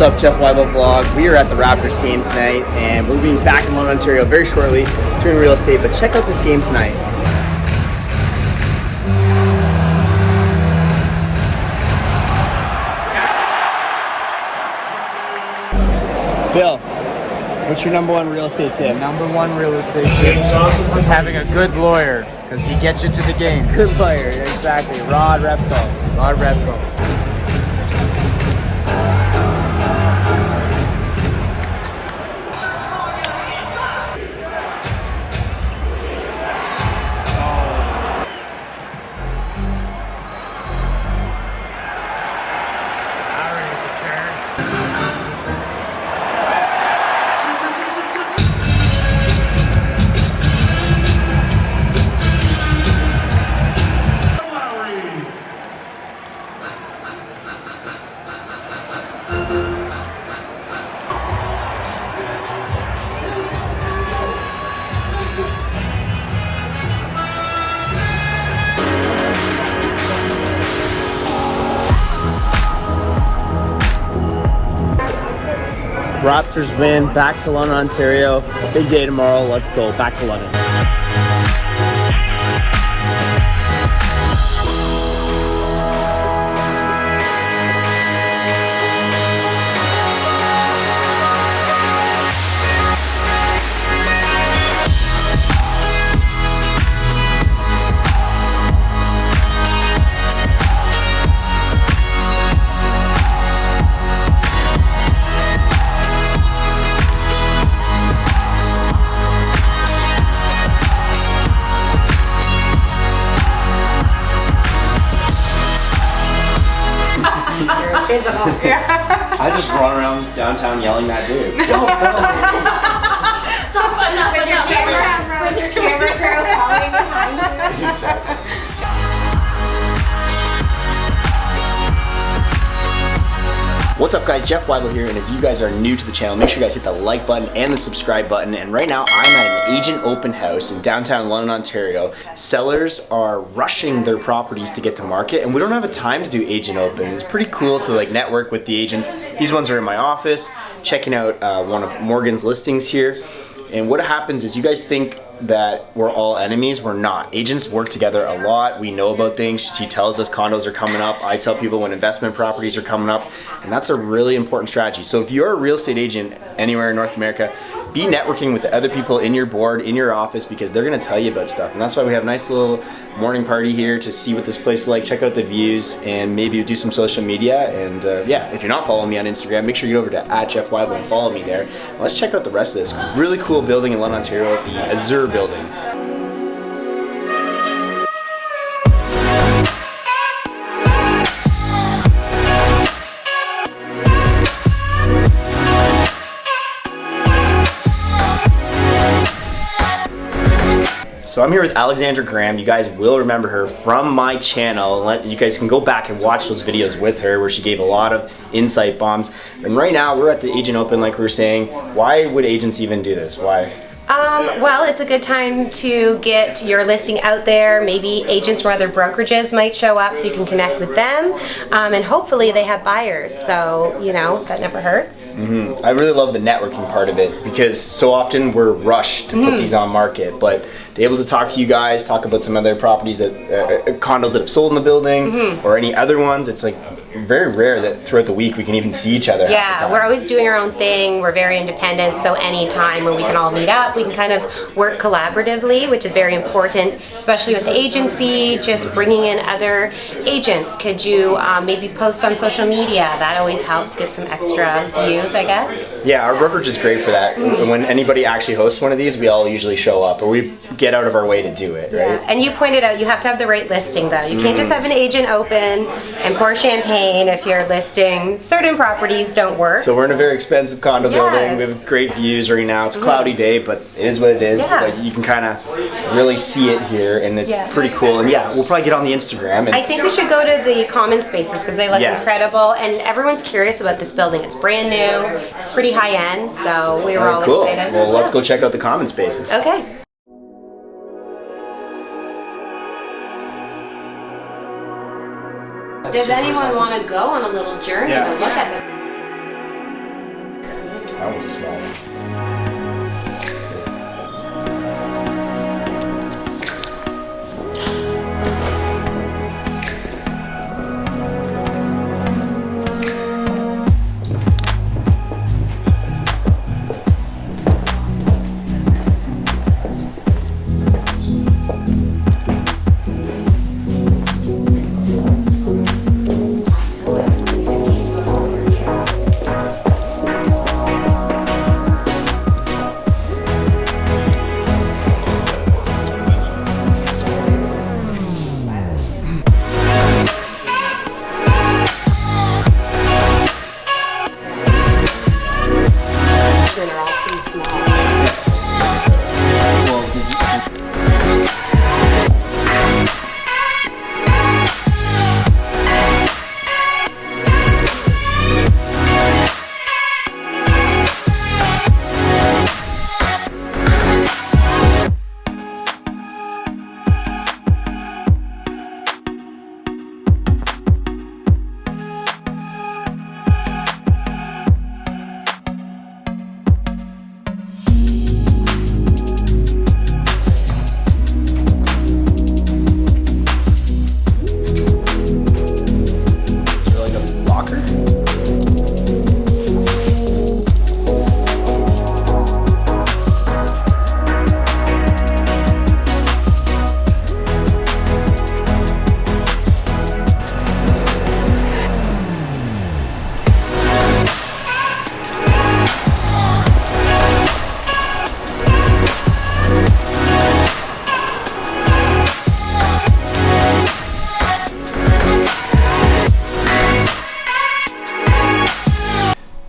up, Jeff Weibel vlog. We are at the Raptors game tonight, and we'll be back in London, Ontario very shortly doing real estate. But check out this game tonight. Bill, what's your number one real estate tip? Number one real estate tip is having a good lawyer, because he gets you to the game. Good lawyer, exactly. Rod Repko. Rod Repko. Raptors win, back to London, Ontario. Big day tomorrow. Let's go back to London. I just run around downtown yelling that dude. Stop putting up with your camera crew following behind you. What's up guys, Jeff Weibel here, and if you guys are new to the channel, make sure you guys hit the like button and the subscribe button. And right now I'm at an agent open house in downtown London, Ontario. Sellers are rushing their properties to get to market, and we don't have a time to do agent open. It's pretty cool to like network with the agents. These ones are in my office, checking out one of Morgan's listings here. And what happens is you guys think that we're all enemies. We're not. Agents work together a lot. We know about things. She tells us condos are coming up. I tell people when investment properties are coming up, and that's a really important strategy. So if you're a real estate agent anywhere in North America, be networking with the other people in your board, in your office, because they're going to tell you about stuff. And that's why we have a nice little morning party here to see what this place is like, check out the views, and maybe do some social media. And yeah, if you're not following me on Instagram, make sure you get over to @JeffWeibel and follow me there. Let's check out the rest of this really cool building in London, Ontario, the Azure building. So I'm here with Alexandra Graham. You guys will remember her from my channel. You guys can go back and watch those videos with her where she gave a lot of insight bombs. And right now we're at the agent open, like we were saying. Why would agents even do this? Why? Well, it's a good time to get your listing out there. Maybe agents from other brokerages might show up so you can connect with them. And hopefully they have buyers. So, you know, that never hurts. I really love the networking part of it because so often we're rushed to put these on market. But to be able to talk to you guys, talk about some other properties, that condos that have sold in the building or any other ones, it's like very rare that throughout the week we can even see each other. Yeah, we're always doing our own thing. We're very independent, so anytime when we can all meet up, we can kind of work collaboratively, which is very important, especially with the agency, just bringing in other agents. Could you maybe post on social media? That always helps get some extra views, I guess. Yeah, our brokerage is great for that. When anybody actually hosts one of these, we all usually show up, or we get out of our way to do it, right? Yeah. And you pointed out you have to have the right listing, though. You can't just have an agent open and pour champagne if you're listing. Certain properties don't work. So we're in a very expensive condo building. We have great views right now. It's a cloudy day, but it is what it is. Yeah. But you can kind of really see it here, and it's pretty cool. And yeah, we'll probably get on the Instagram. And I think we should go to the common spaces because they look incredible, and everyone's curious about this building. It's brand new. It's pretty high end, so we were all excited. Well, let's go check out the common spaces. Okay. Does anyone want to go on a little journey to look at this? That one's a small one.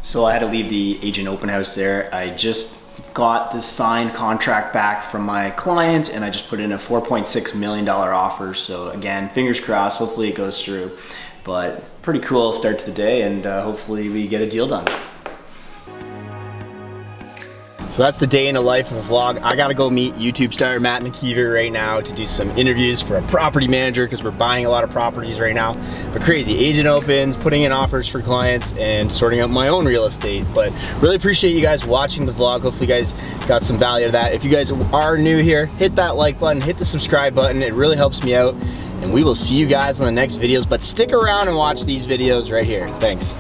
So I had to leave the agent open house there. I just got the signed contract back from my client and I just put in a $4.6 million offer. So again, fingers crossed, hopefully it goes through. But pretty cool start to the day, and hopefully we get a deal done. So that's the day in the life of a vlog. I gotta go meet YouTube star Matt McKeever right now to do some interviews for a property manager because we're buying a lot of properties right now. But crazy, agent opens, putting in offers for clients, and sorting out my own real estate. But really appreciate you guys watching the vlog. Hopefully you guys got some value out of that. If you guys are new here, hit that like button, hit the subscribe button. It really helps me out. And we will see you guys on the next videos, but stick around and watch these videos right here. Thanks.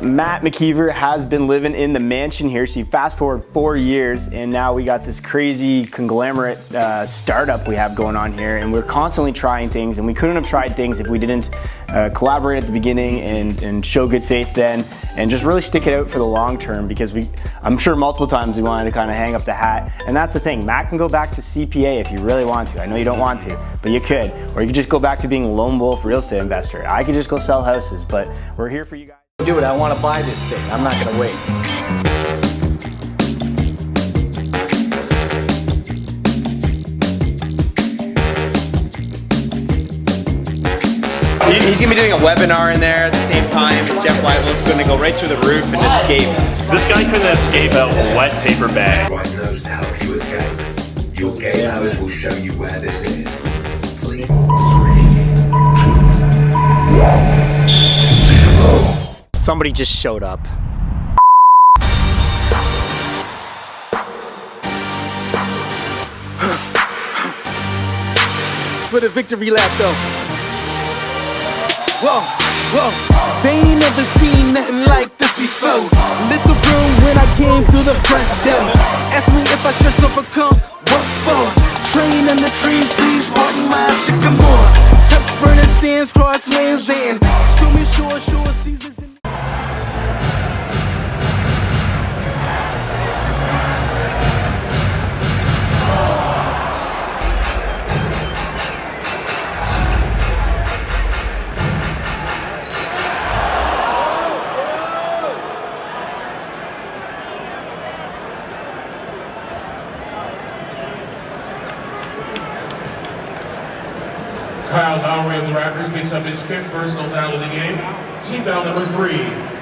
Matt McKeever has been living in the mansion here. So you fast forward 4 years and now we got this crazy conglomerate startup we have going on here, and we're constantly trying things, and we couldn't have tried things if we didn't collaborate at the beginning and show good faith then, and just really stick it out for the long term, because I'm sure multiple times we wanted to kind of hang up the hat. And that's the thing, Matt can go back to CPA if you really want to. I know you don't want to, but you could. Or you could just go back to being a lone wolf real estate investor. I could just go sell houses, but we're here for you guys. Do it. I want to buy this thing. I'm not going to wait. He's gonna be doing a webinar in there at the same time. Jeff Weibel's gonna go right through the roof and escape. This guy couldn't escape a wet paper bag. Right knows to help you escape. Your game host will show you where this is. 3, 2, 1, 0. Somebody just showed up. For the victory lap though. Whoa, whoa, they ain't never seen nothing like this before. Lit the room when I came through the front door. Ask me if I should overcome, what for? Train in the trees, please pardon my sycamore. Touch burning sands, cross lands and stormy shore seasons. Kyle Lowry of the Raptors picks up his 5th personal foul of the game. Team foul number 3.